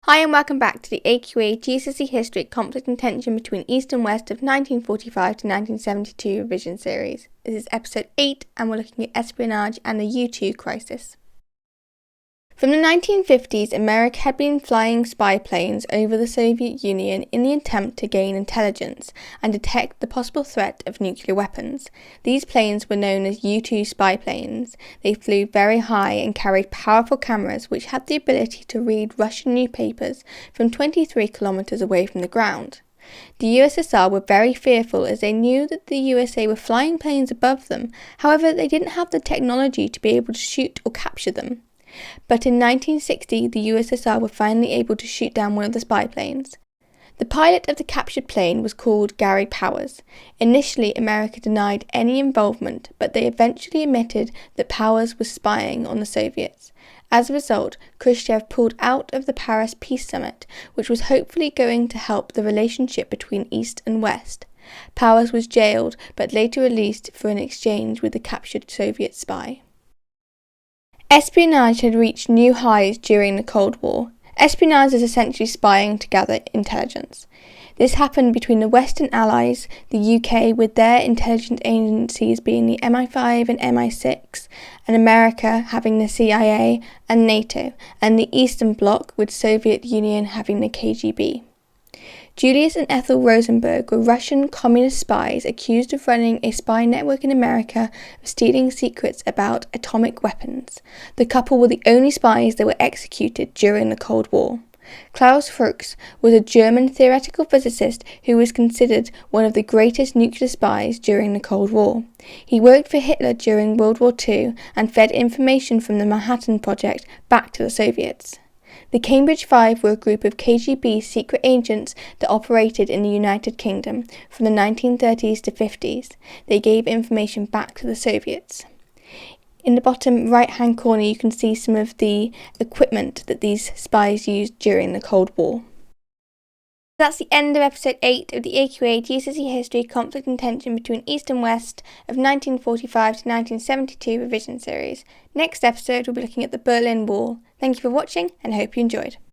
Hi and welcome back to the AQA GCSE History Conflict and Tension between East and West of 1945 to 1972 revision series. This is episode 8 and we're looking at espionage and the U-2 crisis. From the 1950s, America had been flying spy planes over the Soviet Union in the attempt to gain intelligence and detect the possible threat of nuclear weapons. These planes were known as U-2 spy planes. They flew very high and carried powerful cameras which had the ability to read Russian newspapers from 23 kilometers away from the ground. The USSR were very fearful as they knew that the USA were flying planes above them. However, they didn't have the technology to be able to shoot or capture them. But in 1960, the USSR were finally able to shoot down one of the spy planes. The pilot of the captured plane was called Gary Powers. Initially, America denied any involvement, but they eventually admitted that Powers was spying on the Soviets. As a result, Khrushchev pulled out of the Paris Peace Summit, which was hopefully going to help the relationship between East and West. Powers was jailed, but later released for an exchange with the captured Soviet spy. Espionage had reached new highs during the Cold War. Espionage is essentially spying to gather intelligence. This happened between the Western Allies, the UK with their intelligence agencies being the MI5 and MI6, and America having the CIA and NATO, and the Eastern Bloc with Soviet Union having the KGB. Julius and Ethel Rosenberg were Russian communist spies accused of running a spy network in America of stealing secrets about atomic weapons. The couple were the only spies that were executed during the Cold War. Klaus Fuchs was a German theoretical physicist who was considered one of the greatest nuclear spies during the Cold War. He worked for Hitler during World War II and fed information from the Manhattan Project back to the Soviets. The Cambridge Five were a group of KGB secret agents that operated in the United Kingdom from the 1930s to 50s. They gave information back to the Soviets. In the bottom right-hand corner you can see some of the equipment that these spies used during the Cold War. That's the end of episode 8 of the AQA GCSE History Conflict and Tension between East and West of 1945 to 1972 revision series. Next episode we'll be looking at the Berlin Wall. Thank you for watching and hope you enjoyed.